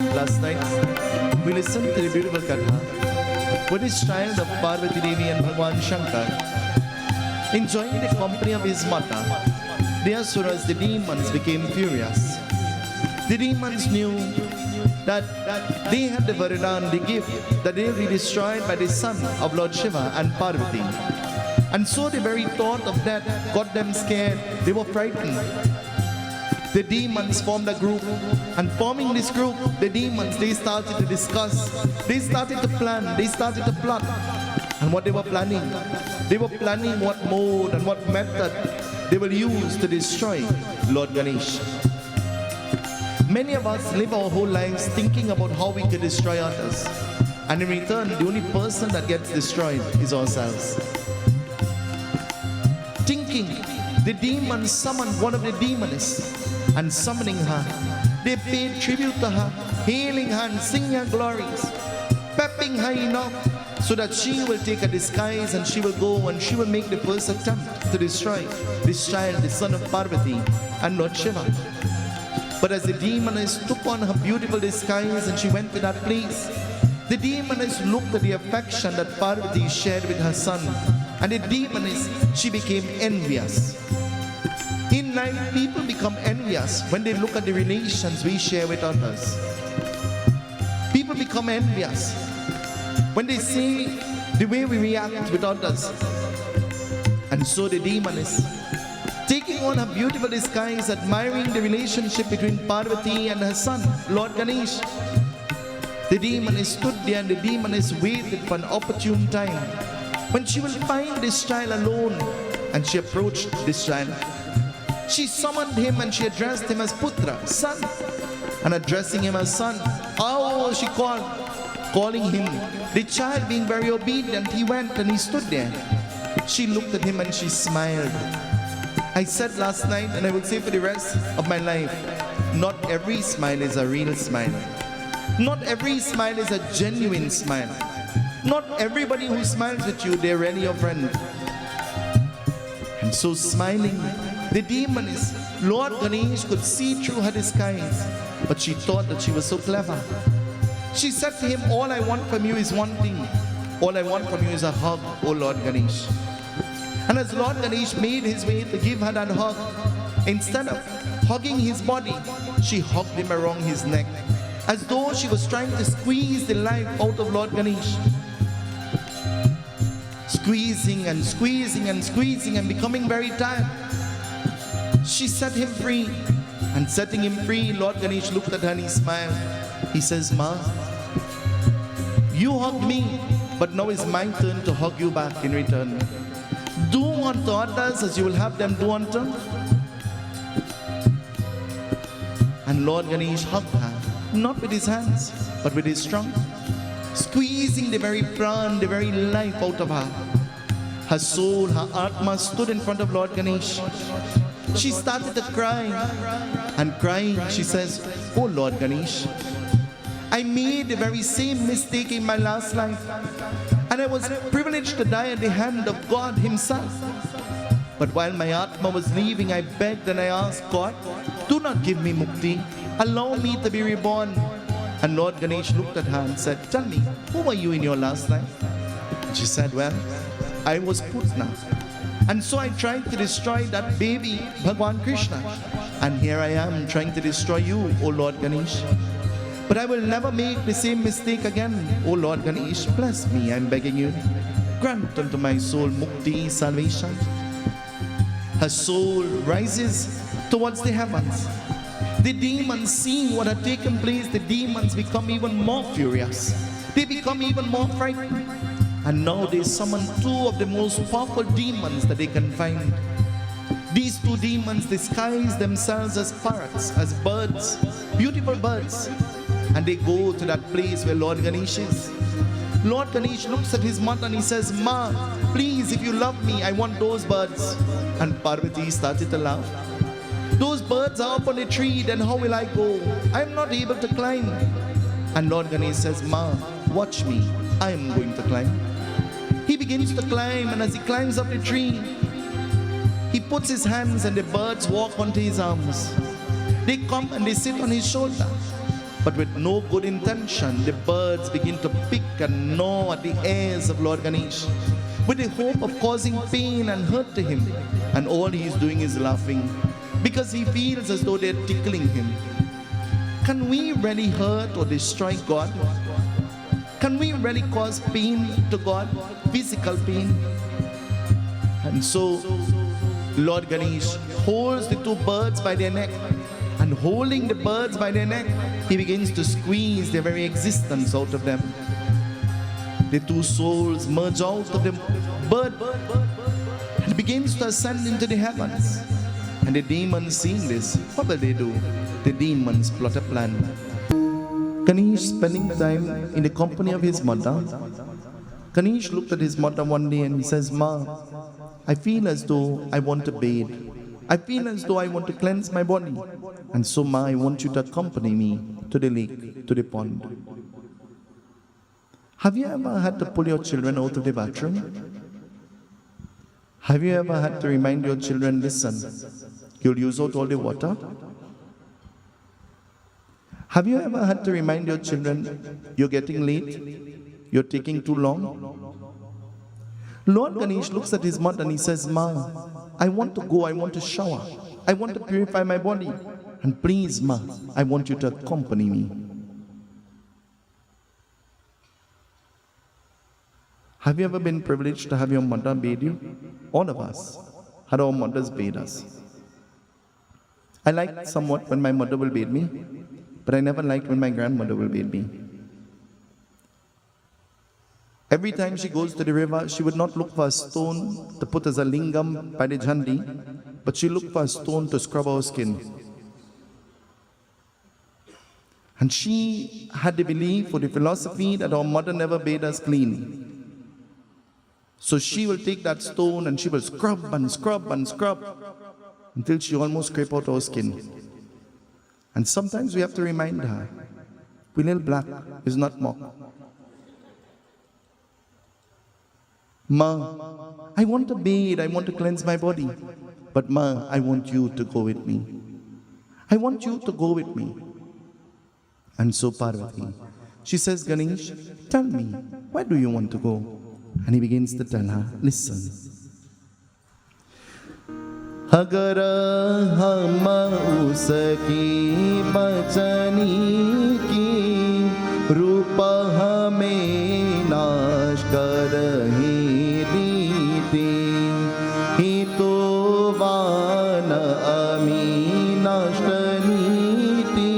Last night, we listened to the beautiful Katha with his child of Parvati Devi and Bhagwan Shankar, enjoying the company of his mother. The asuras, the demons, became furious. The demons knew that they had the Varadan, the gift, that they will be destroyed by the son of Lord Shiva and Parvati. And so the very thought of that got them scared. They were frightened. The demons formed a group, and forming this group, the demons, they started to discuss, they started to plan, they started to plot. And what they were planning what mode and what method they will use to destroy Lord Ganesh. Many of us live our whole lives thinking about how we could destroy others, and in return, the only person that gets destroyed is ourselves. Thinking the demons summoned one of the demonists, and summoning her, they paid tribute to her, hailing her and singing her glories, pepping her enough so that she will take a disguise and she will go and she will make the first attempt to destroy this child, the son of Parvati and Lord Shiva. But as the demoness took on her beautiful disguise and she went to that place, the demoness looked at the affection that Parvati shared with her son, and the demoness, she became envious. In life, people become envious when they look at the relations we share with others. People become envious when they see the way we react with others. And so the demoness, taking on her beautiful disguise, admiring the relationship between Parvati and her son, Lord Ganesh, the demoness stood there and the demoness waited for an opportune time when she will find this child alone, and she approached this child. She summoned him and she addressed him as Putra, son. And addressing him as son, oh, she called, calling him. The child being very obedient, he went and he stood there. She looked at him and she smiled. I said last night, and I will say for the rest of my life, not every smile is a real smile. Not every smile is a genuine smile. Not everybody who smiles at you, they're really your friend. And so smiling, the demoness, Lord Ganesh, could see through her disguise, but she thought that she was so clever. She said to him, all I want from you is one thing. All I want from you is a hug, O Lord Ganesh. And as Lord Ganesh made his way to give her that hug, instead of hugging his body, she hugged him around his neck, as though she was trying to squeeze the life out of Lord Ganesh. Squeezing and squeezing and squeezing and becoming very tired. She set him free, and setting him free, Lord Ganesh looked at her and he smiled. He says, Ma, you hugged me, but now it's my turn to hug you back in return. Do unto others as you will have them do unto. And Lord Ganesh hugged her, not with his hands, but with his trunk, squeezing the very pran, the very life out of her. Her soul, her Atma stood in front of Lord Ganesh. She started to cry, and crying, she says, oh Lord Ganesh, I made the very same mistake in my last life, and I was privileged to die at the hand of God himself. But while my Atma was leaving, I begged and I asked God, do not give me mukti, allow me to be reborn. And Lord Ganesh looked at her and said, tell me, who were you in your last life? And she said, well, I was Putna. And so I tried to destroy that baby, Bhagwan Krishna. And here I am trying to destroy you, O Lord Ganesh. But I will never make the same mistake again, O Lord Ganesh. Bless me, I'm begging you. Grant unto my soul mukti, salvation. Her soul rises towards the heavens. The demons, seeing what had taken place, the demons become even more furious. They become even more frightened. And now they summon two of the most powerful demons that they can find. These two demons disguise themselves as parrots, as birds, beautiful birds. And they go to that place where Lord Ganesh is. Lord Ganesh looks at his mother and he says, Ma, please, if you love me, I want those birds. And Parvati started to laugh. Those birds are up on a tree, then how will I go? I'm not able to climb. And Lord Ganesh says, Ma, watch me, I am going to climb. He begins to climb, and as he climbs up the tree, he puts his hands and the birds walk onto his arms. They come and they sit on his shoulder. But with no good intention, the birds begin to pick and gnaw at the ears of Lord Ganesh with the hope of causing pain and hurt to him. And all he is doing is laughing because he feels as though they're tickling him. Can we really hurt or destroy God? Can we really cause pain to God? Physical pain? And so Lord Ganesh holds the two birds by their neck, and holding the birds by their neck, he begins to squeeze their very existence out of them. The two souls merge out of the bird and begins to ascend into the heavens. And the demons seeing this, what will they do? The demons plot a plan. Ganesh spending time in the company of his mother. Ganesh looked at his mother one day and he says, "Ma, I feel as though I want to bathe. I feel as though I want to cleanse my body. And so, Ma, I want you to accompany me to the lake, to the pond." Have you ever had to pull your children out of the bathroom? Have you ever had to remind your children, listen, you'll use out all the water? Have you ever had to remind your children, you're getting late, you're taking too long? Lord Ganesh looks at his mother and he says, "Ma, I want to go, I want to shower, I want to purify my body. And please, Ma, I want you to accompany me." Have you ever been privileged to have your mother bathe you? All of us had our mothers bathe us. I liked somewhat when my mother will bathe me, but I never liked when my grandmother will bathe me. Every time she goes to the river, she would not look for a stone to put as a lingam by the jandi, but she looked for a stone to scrub our skin. And she had the belief or the philosophy that our mother never bathed us clean. So she will take that stone and she will scrub and scrub and scrub until she almost scrape out our skin. And sometimes we have to remind her, we little black is not mock. "Ma, I want to bathe, I want to cleanse my body. But Ma, I want you to go with me. I want you to go with me." And so Parvati, she says, "Ganesh, tell me, where do you want to go?" And he begins to tell her, listen. "Agar hum uski bachani ki रूप हमें नाश करही दीती ही तो वान अमी नष्ट नीति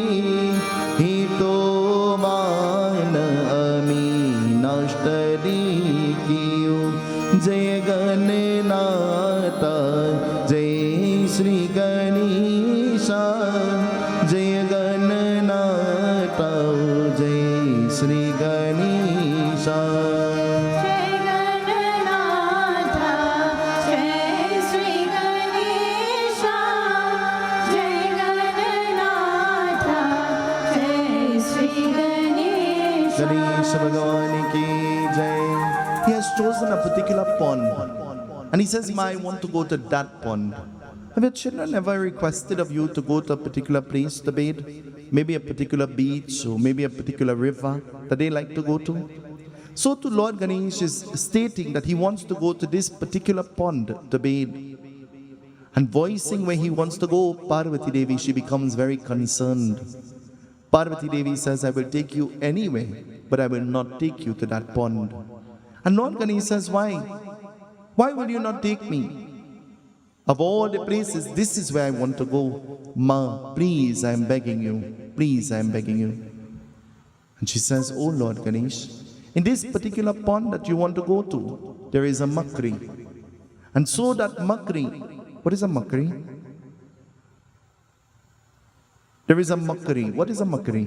ही तो वान अमी नष्ट दीकियो जय गणनाथ जय श्री गणेशा जय गणनाथ जय श्री गणेशा जय गणनाथ जय श्री गणेशा जय गणनाथ जय श्री गणेशा गणेश भगवान की जय. He has chosen a particular pond and he says, "Ma, I want to go to that pond." Have your children ever requested of you to go to a particular place to bathe? Maybe a particular beach or maybe a particular river that they like to go to? So too Lord Ganesh is stating that he wants to go to this particular pond to bathe. And voicing where he wants to go, Parvati Devi, she becomes very concerned. Parvati Devi says, "I will take you anywhere, but I will not take you to that pond." And Lord Ganesh says, "Why? Why will you not take me? Of all the places, this is where I want to go. Ma, please, I am begging you. Please, I am begging you." And she says, "Oh Lord Ganesh, in this particular pond that you want to go to, there is a makri. And so that makri," what is a makri? There is a makri. What is a makri?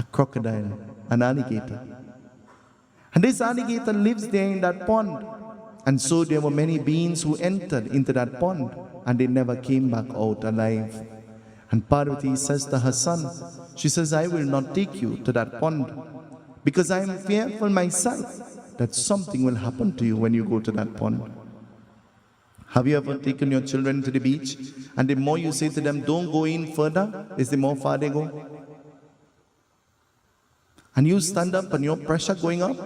A crocodile, an alligator. And this alligator lives there in that pond. And so there were many beings who entered into that pond and they never came back out alive. And Parvati says to her son, she says, "I will not take you to that pond because I am fearful myself that something will happen to you when you go to that pond." Have you ever taken your children to the beach and the more you say to them, "Don't go in further," is the more far they go? And you stand up and your pressure going up,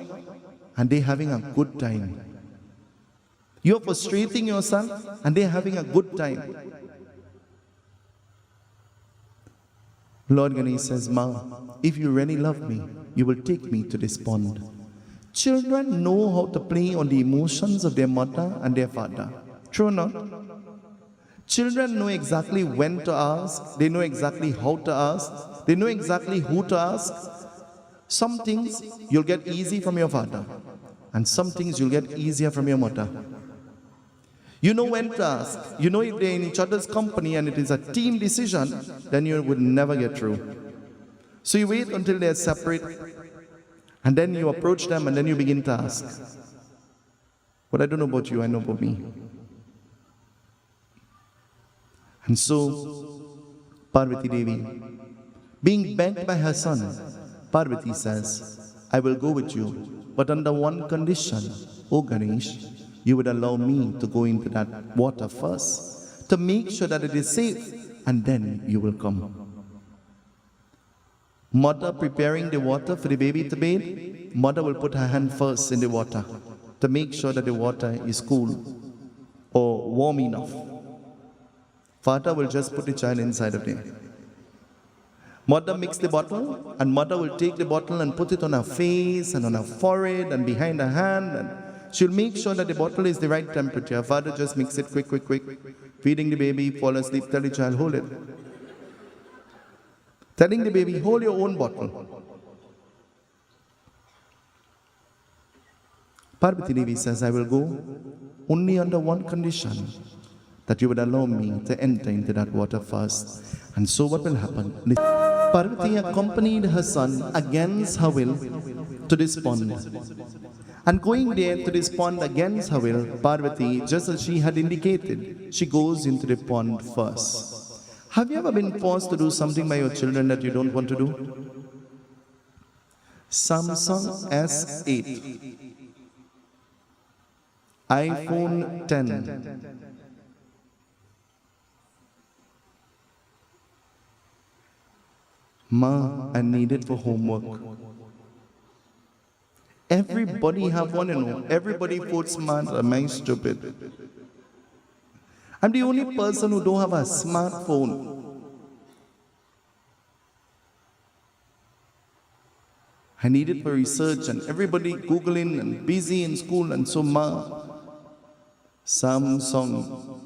and they're having a good time. You're frustrating yourself, and they're having a good time. Lord Ganesh says, Ma, if you really love me, you will take me to this pond. Children know how to play on the emotions of their mother and their father. True or not? Children know exactly when to ask. They know exactly how to ask. They know exactly who to ask. Some things you'll get easy from your father, and some things you'll get easier from your mother. You know when to ask. You know if they're in each other's company and it is a team decision, then you would never get through. So you wait until they're separate, and then you approach them, and then you begin to ask. But I don't know about you, I know about me. And so, Parvati Devi, being begged by her son, Parvati says, I will go with you, but under one condition, O Ganesh, you would allow me to go into that water first, to make sure that it is safe, and then you will come. Mother preparing the water for the baby to bathe, mother will put her hand first in the water to make sure that the water is cool or warm enough. Father will just put the child inside of there. Mother mix the bottle, and mother will take the bottle and put it on her face and on her forehead and behind her hand, and she'll make sure that the bottle is the right temperature. Father just mix it quick, feeding the baby, fall asleep, tell the child, hold it. Telling the baby, hold your own bottle. Parvati Devi says, I will go only under one condition, that you would allow me to enter into that water first. And so what will happen? Parvati accompanied her son against her will to this pond. And going there to this pond against her will, Parvati, just as she had indicated, she goes into the pond first. Have you ever been forced to do something by your children that you don't want to do? Samsung S8, iPhone 10, Ma, I need it for homework. Everybody have one, you know. Everybody votes smart. Am I stupid? I'm the only person who don't have a smartphone. I need it for research, and everybody Googling and busy in school, and so Ma, Samsung.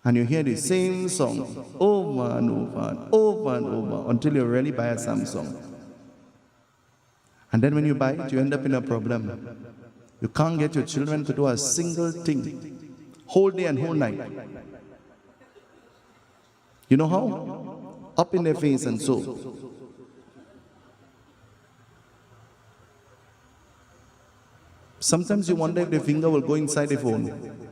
And you hear the same song over and over and over and over until you really buy a Samsung. And then when you buy it, you end up in a problem. You can't get your children to do a single thing, whole day and whole night. You know how? Up in their face and so. Sometimes you wonder if the finger will go inside the phone.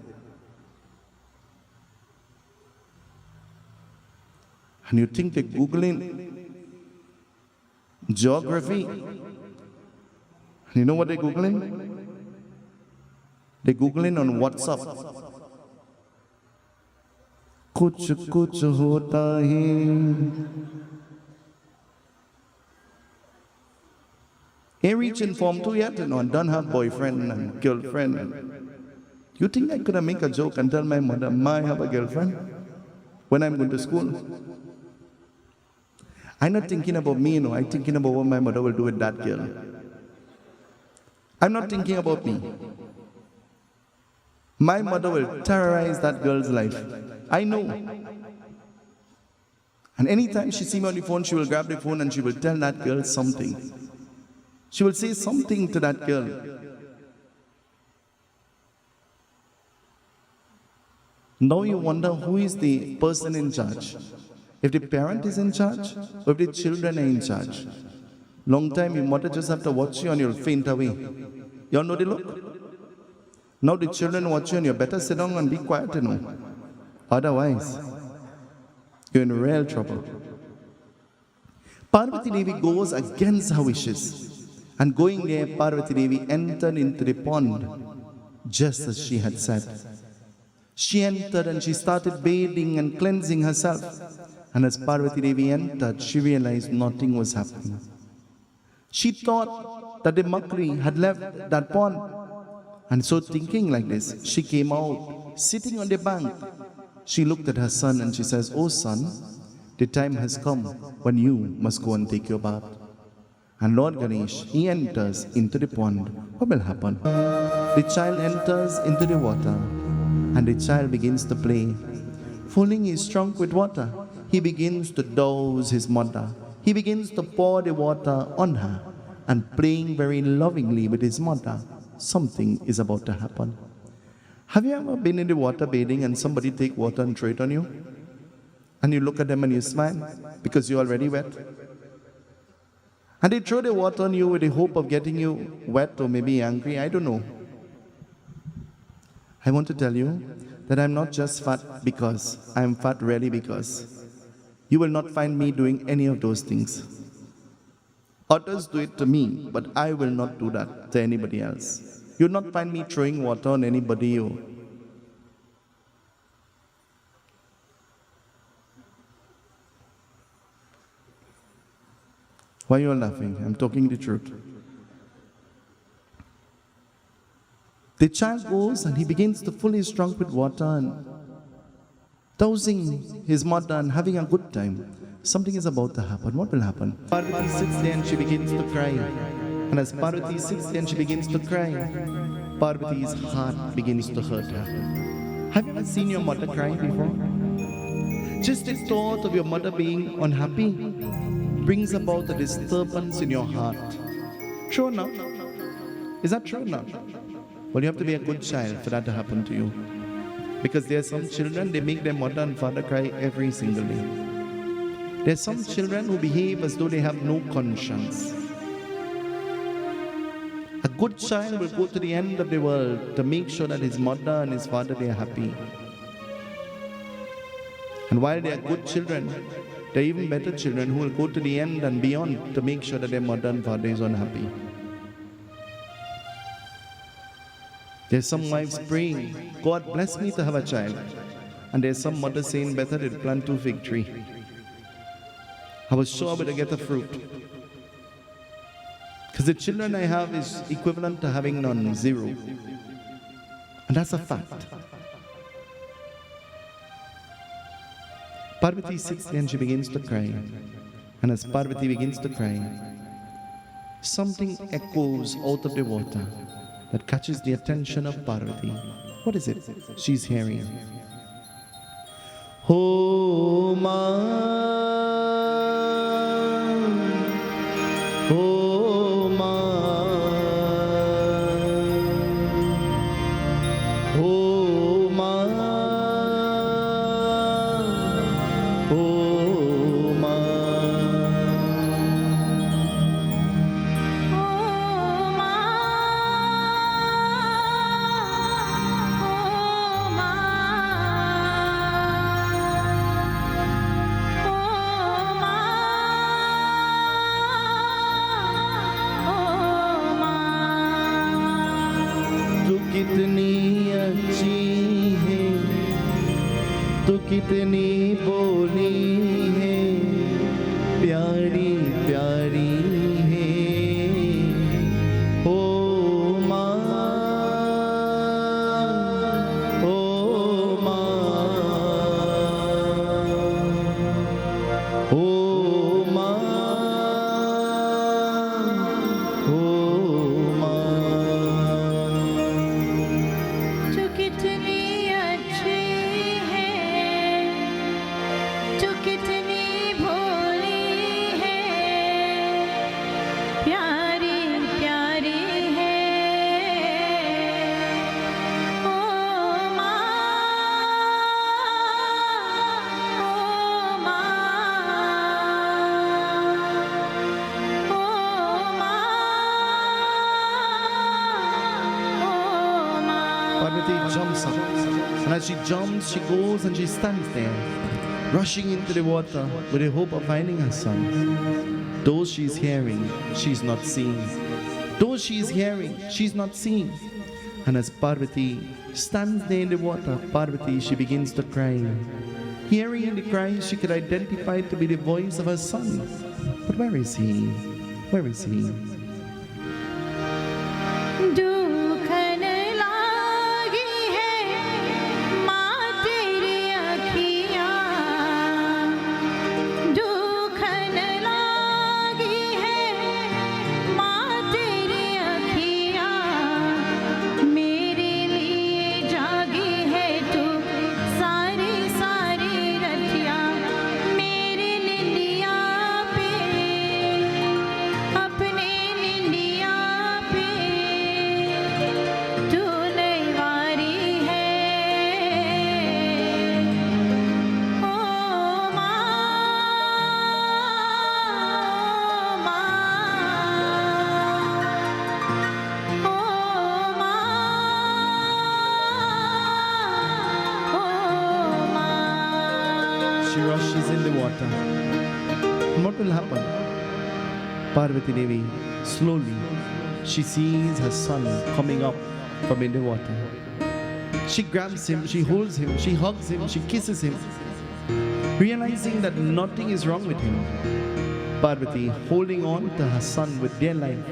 And you think they're Googling geography. You know what they're Googling? They're Googling on WhatsApp. Kuch kuch hota hai. Ain't reaching form 2 yet, you know, and don't have boyfriend and girlfriend. You think I could have make a joke and tell my mother, Ma, I have a girlfriend when I'm going to school? I'm not thinking about me, you know, I'm thinking about what my mother will do with that girl. I'm not thinking about me. My mother will terrorize that girl's life. I know. And anytime she sees me on the phone, she will grab the phone and she will tell that girl something. She will say something to that girl. Now you wonder who is the person in charge. If the parent is in charge, or if the children are in charge. Long time, your mother just have to watch you and you'll faint away. You all know the look? Now the children watch you and you better sit down and be quiet, you know. Otherwise, you're in real trouble. Parvati Devi goes against her wishes. And going there, Parvati Devi entered into the pond, just as she had said. She entered and she started bathing and cleansing herself. And as Parvati Devi entered, she realized nothing was happening. She thought that the Makri had left that pond. And so thinking like this, she came out, sitting on the bank. She looked at her son and she says, "Oh son, the time has come when you must go and take your bath." And Lord Ganesh, he enters into the pond. What will happen? The child enters into the water and the child begins to play. Filling his trunk with water, he begins to douse his mother. He begins to pour the water on her and playing very lovingly with his mother. Something is about to happen. Have you ever been in the water bathing and somebody take water and throw it on you? And you look at them and you smile because you're already wet? And they throw the water on you with the hope of getting you wet or maybe angry, I don't know. I want to tell you that I'm not just fat because, I'm fat really because. You will not find me doing any of those things. Others do it to me, but I will not do that to anybody else. You'll not find me throwing water on anybody. Why are you all laughing? I'm talking the truth. The child goes and he begins to fill his trunk with water and dousing his mother and having a good time. Something is about to happen. What will happen? Parvati sits there and she begins to cry. And as Parvati sits there and she begins to cry, Parvati's heart begins to hurt her. Have you ever seen your mother cry before? Just the thought of your mother being unhappy brings about a disturbance in your heart. True or not? Is that true or not? Well, you have to be a good child for that to happen to you. Because there are some children, they make their mother and father cry every single day. There are some children who behave as though they have no conscience. A good child will go to the end of the world to make sure that his mother and his father, they are happy. And while they are good children, there are even better children who will go to the end and beyond to make sure that their mother and father is unhappy. There's some wives praying, "God bless me to have a child." And there's some mothers saying, "Better to plant 2 fig trees. I was sure I would get a fruit. Because the children I have is equivalent to having none, 0. And that's a fact. Parvati sits there and she begins to cry. And as Parvati begins to cry, something echoes out of the water that catches the attention of Parvati. What is it? She's hearing. Oh, ma. Oh, ma. Oh, ma. Oh, ma. कितनी अच्छी है, तू कितनी बोली है, प्यारी प्यारी है, ओ माँ, ओ माँ, ओ माँ, ओ माँ। Parvati jumps up, and as she jumps, she goes and she stands there, rushing into the water with the hope of finding her son. Though she's hearing, she's not seeing. Though she's hearing, she's not seeing. And as Parvati stands there in the water, Parvati, she begins to cry. Hearing the cries, she could identify it to be the voice of her son. But where is he? Where is he? दुखन लागी है माँ तेरी अखियाँ, दुखन लागी है माँ तेरी अखियाँ, मेरे लिए जागी है तू सारी सारी रतियाँ, मेरी निंदिया पे अपने निंदिया पे तू नहीं वारी है। ओ माँ, ओ माँ, ओ माँ। She rushes in the water. And what will happen? Parvati Devi, slowly, she sees her son coming up from in the water. She grabs him, she holds him, she hugs him, she kisses him, realizing that nothing is wrong with him. Parvati, holding on to her son with dear life,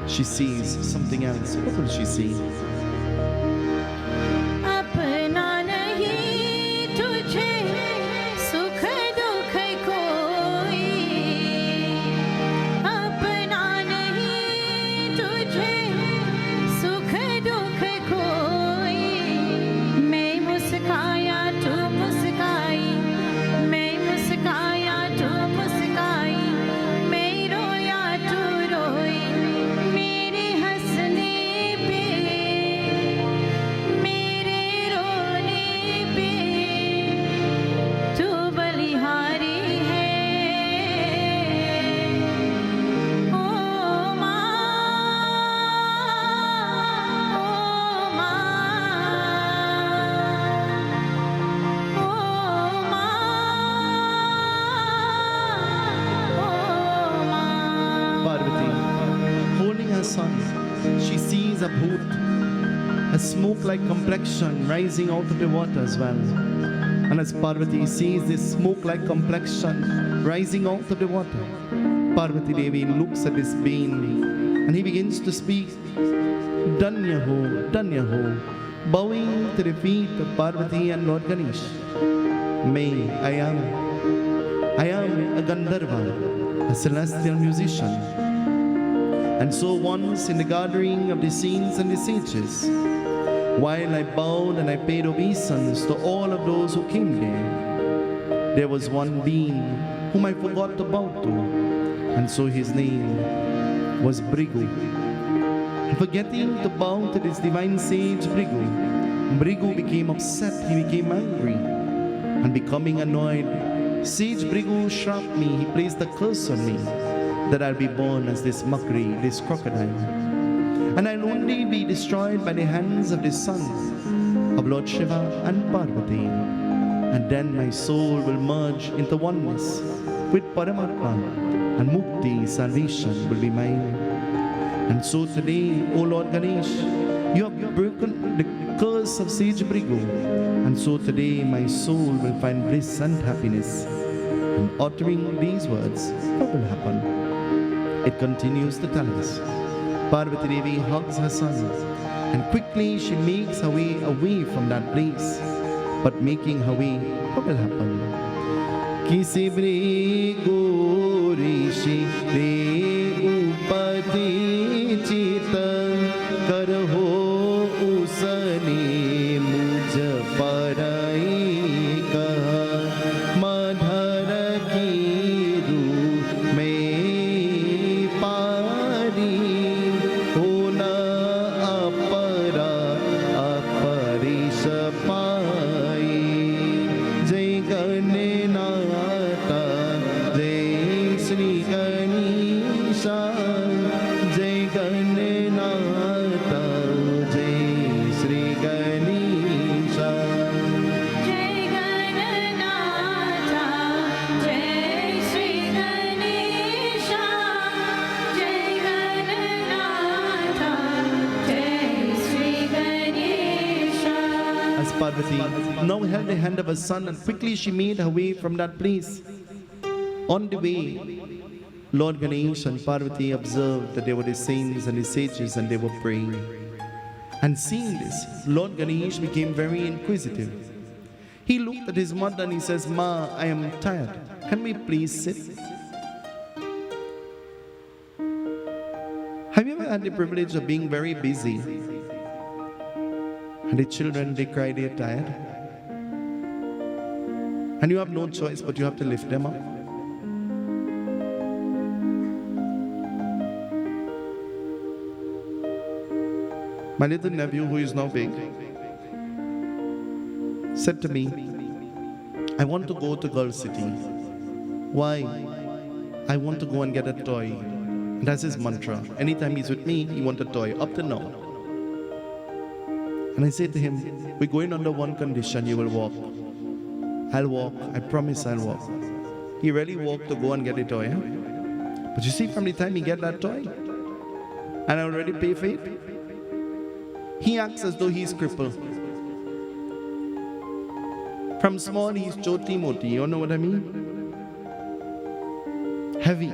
she sees something else. What will she see? अपना नहीं तुझे सुख दुख कोई, अपना नहीं तुझे सुख दुख कोई, मैं मुस्काया तू मुस्काई, मैं मुस्काया तू मुस्काई, मैं रोया तू रोई, मेरे हंसने पे मेरे रोने पे तू बलिहारी है। ओ माँ, ओ माँ, ओ माँ, ओ माँ। Parvati, holding her son, she sees a bhoot, a smoke-like complexion rising out of the water as well. And as Parvati sees this smoke-like complexion rising out of the water, Parvati Devi looks at this being and he begins to speak, Danya ho, bowing to the feet of Parvati and Lord Ganesh. May I am a Gandharva, a celestial musician. And so once in the gathering of the saints and the sages, while I bowed and I paid obeisance to all of those who came there was one being whom I forgot to bow to, and so his name was Brigu. And forgetting to bow to this divine sage Brigu became upset, he became angry, and becoming annoyed, Sage Brigu shot me, he placed a curse on me, that I'll be born as this Makri, this crocodile. And I'll only be destroyed by the hands of the son of Lord Shiva and Parvati. And then my soul will merge into oneness with Paramatma, and Mukti, salvation, will be mine. And so today, O Lord Ganesh, you have broken the curse of Sage Brigu. And so today my soul will find bliss and happiness. And uttering these words, what will happen? It continues to tell us. Parvati Devi hugs her son, and quickly she makes her way away from that place. But making her way, what will happen? Kisi Brigu rishi upati chita karho usane muj parai kaha madhara ki ru mein pari hona apara aparish pai jai ganenata jai Sri Ganesha jai ganenata jai Sri Ganesha. जय गणनाथा जय श्री गणेशा, जय गणनाथा जय Shri Ganesha. As Parvati now held the hand of her son, and quickly she made her way from that place. On the way, Lord Ganesh and Parvati observed that they were the saints and the sages and they were praying. And seeing this, Lord Ganesh became very inquisitive. He looked at his mother and he says, "Ma, I am tired. Can we please sit?" Have you ever had the privilege of being very busy? And the children, they cry, they're tired. And you have no choice, but you have to lift them up. My little nephew, who is now big, said to me, "I want to go to Girl City." Why? "I want to go and get a toy." And that's his mantra. Anytime he's with me, he wants a toy, up to now. And I say to him, "We're going under one condition, you will walk." "I'll walk, I promise I'll walk." He really walked to go and get a toy. But you see, from the time he get that toy, and I already pay for it, he acts as though he's crippled. From small, he's choti moti, you know what I mean? Heavy.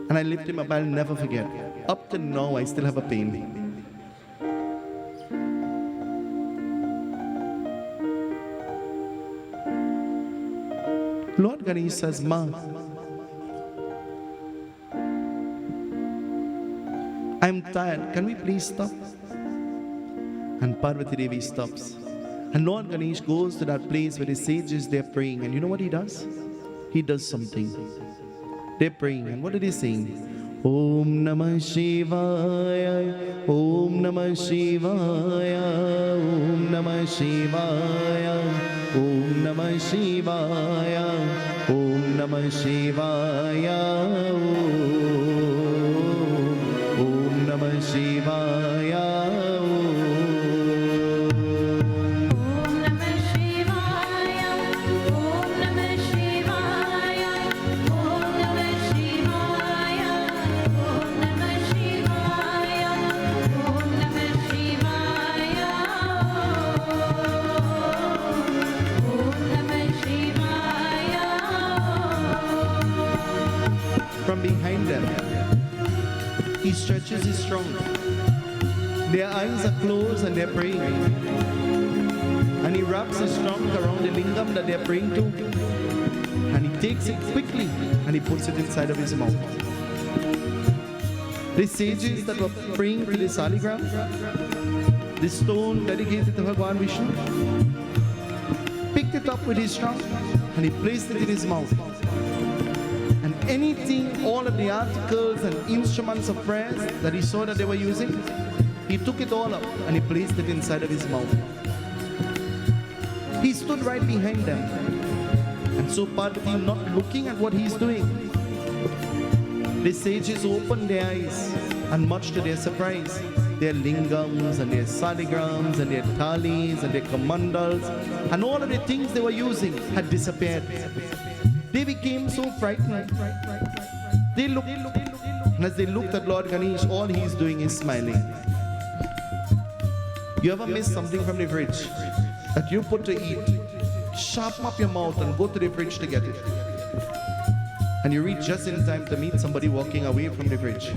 And I lift him up, I'll never forget. Up to now, I still have a pain. Lord Ganesh says, "Ma, I'm tired. Can we please stop?" And Parvati Devi stops. And Lord Ganesh goes to that place where the sages, they're praying. And you know what he does? He does something. They're praying. And what are they saying? Om Namah Shivaya, Om Namah Shivaya, Om Namah Shivaya, Om Namah Shivaya, Om Namah Shivaya, Om Namah Shivaya. From behind them, he stretches his trunk. Their eyes are closed and they're praying. And he wraps his trunk around the lingam that they're praying to. And he takes it quickly and he puts it inside of his mouth. The sages that were praying to the saligram, the stone dedicated to Bhagwan Vishnu, picked it up with his trunk and he placed it in his mouth. And anything, all of the articles and instruments of prayers that he saw that they were using, he took it all up and he placed it inside of his mouth. He stood right behind them. And so Parvati, not looking at what he's doing, the sages opened their eyes, and much to their surprise, their lingams and their saligrams and their thalis and their kamandals and all of the things they were using had disappeared. They became so frightened. They looked, and as they looked at Lord Ganesh, all he's doing is smiling. You ever miss something from the fridge that you put to eat? Sharpen up your mouth and go to the fridge to get it. And you reach just in time to meet somebody walking away from the fridge.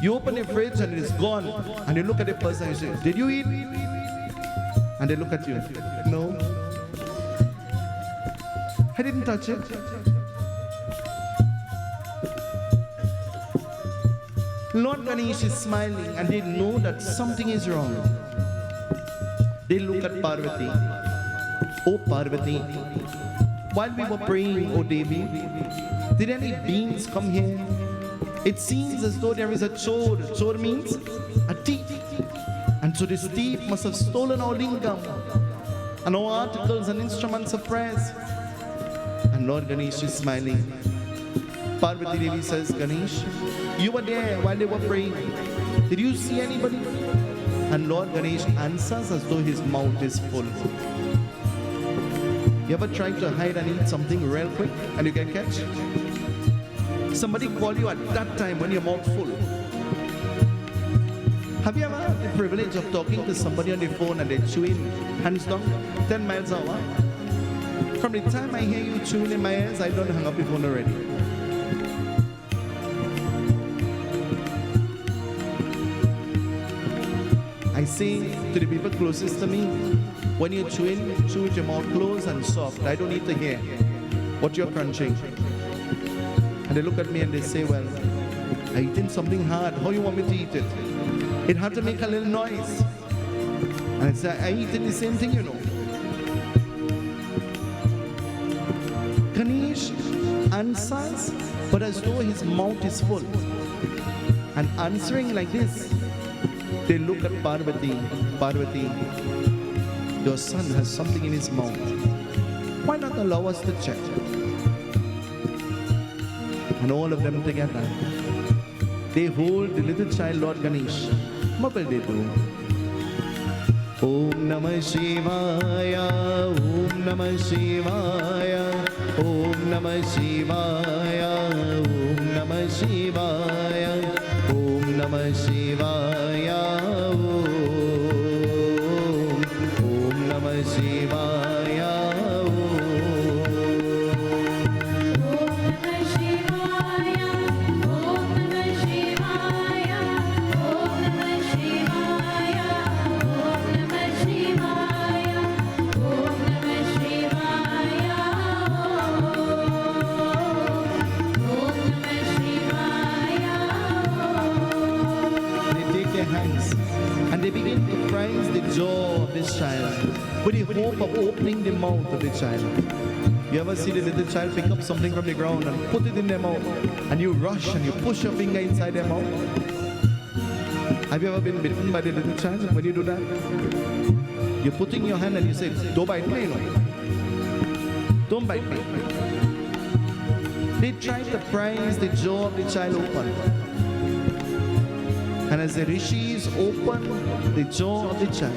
You open the fridge and it's gone. And you look at the person and you say, "Did you eat?" And they look at you. "No, I didn't touch it." Lord Ganesh is smiling and they know that something is wrong. They look at Parvati. "Oh Parvati, while we were praying, oh Devi, did any beings come here? It seems as though there is a chor." Chor means a thief. And so this thief must have stolen our lingam and our articles and instruments of prayers. And Lord Ganesh is smiling. Parvati Devi says, "Ganesh, you were there while they were praying. Did you see anybody?" And Lord Ganesh answers as though his mouth is full. You ever tried to hide and eat something real quick and you get catch? Somebody call you at that time when your mouth full. Have you ever had the privilege of talking to somebody on the phone and they're chewing hands down 10 miles an hour? From the time I hear you chewing in my ears, I don't hang up the phone already. say to the people closest to me, when you're chewing, chew with your mouth closed and soft. I don't need to hear what you're crunching. And they look at me and they say, well, I'm eating something hard. How you want me to eat it? It had to make a little noise. And I say, I'm eating the same thing, you know. Ganesh answers, but as though his mouth is full. And answering like this, they look at Parvati. Parvati, your son has something in his mouth. Why not allow us to check? And all of them together, they hold the little child, Lord Ganesh. What will they do? Om Namah Shivaya, Om Namah Shivaya, Om Namah Shivaya, Om Namah Shivaya, Om Namah Shivaya, Om Namah Shivaya, and they begin to praise the jaw of this child with the hope of opening the mouth of the child. You ever see the little child pick up something from the ground and put it in their mouth, and you rush and you push your finger inside their mouth? Have you ever been bitten by the little child? When you do that, you're putting your hand and you say, don't bite me, no. Don't bite me. They try to prise the jaw of the child open. And as the rishis open the jaw of the child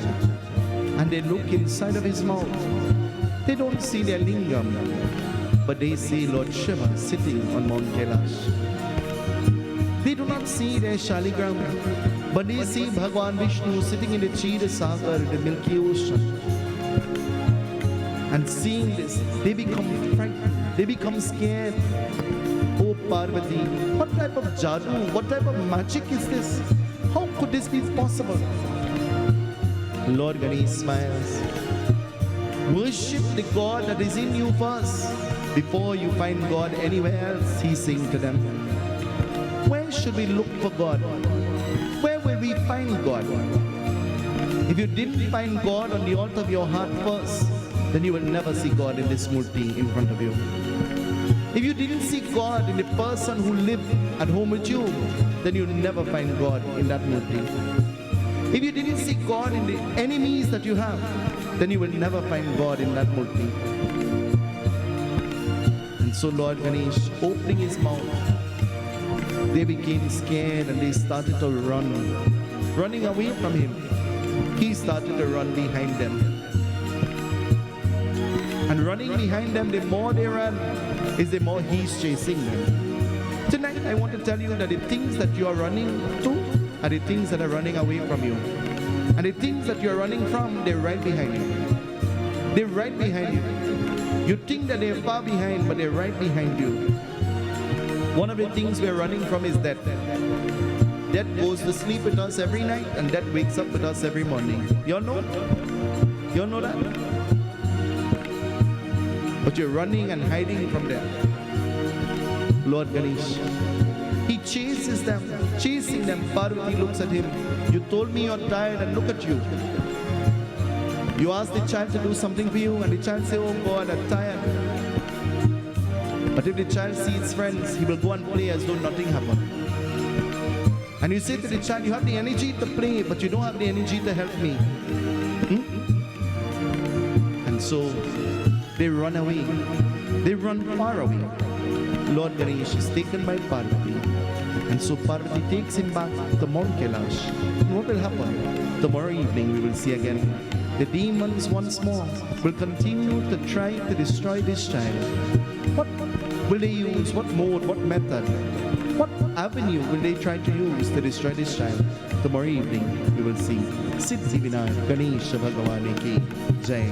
and they look inside of his mouth, they don't see their lingam, but they see Lord Shiva sitting on Mount Kailash. They do not see their Shaligram, but they see Bhagwan Vishnu sitting in the Chida Sagar, the Milky Ocean. And seeing this, they become frightened, they become scared. Oh Parvati, what type of jadoo, what type of magic is this? How could this be possible? Lord Ganesh smiles. Worship the God that is in you first before you find God anywhere else, he's saying to them. Where should we look for God? Where will we find God? If you didn't find God on the altar of your heart first, then you will never see God in this murti in front of you. If you didn't see God in the person who lived at home with you, then you'll never find God in that murti. If you didn't see God in the enemies that you have, then you will never find God in that murti. And so Lord Ganesh, opening his mouth, they became scared and they started to run, running away from him. He started to run behind them. And running behind them, the more they run, is the more he's chasing them. Tonight, I want to tell you that the things that you are running to are the things that are running away from you. And the things that you're running from, they're right behind you. They're right behind you. You think that they're far behind, but they're right behind you. One of the things we're running from is death. Death goes to sleep with us every night, and death wakes up with us every morning. You all know? You all know that? But you're running and hiding from them. Lord Ganesh, he chases them, chasing them. Parvati looks at him. You told me you're tired, and look at you. You asked the child to do something for you, and the child says, oh God, I'm tired. But if the child sees his friends, he will go and play as though nothing happened. And you say to the child, you have the energy to play, but you don't have the energy to help me. And so, they run away. They run far away. Lord Ganesh is taken by Parvati. And so Parvati takes him back to Mount Kailash. And what will happen? Tomorrow evening we will see again. The demons once more will continue to try to destroy this child. What will they use? What mode? What method? What avenue will they try to use to destroy this child? Tomorrow evening we will see. Siddhi Vinayak Ganesha Bhagavane ki Jai.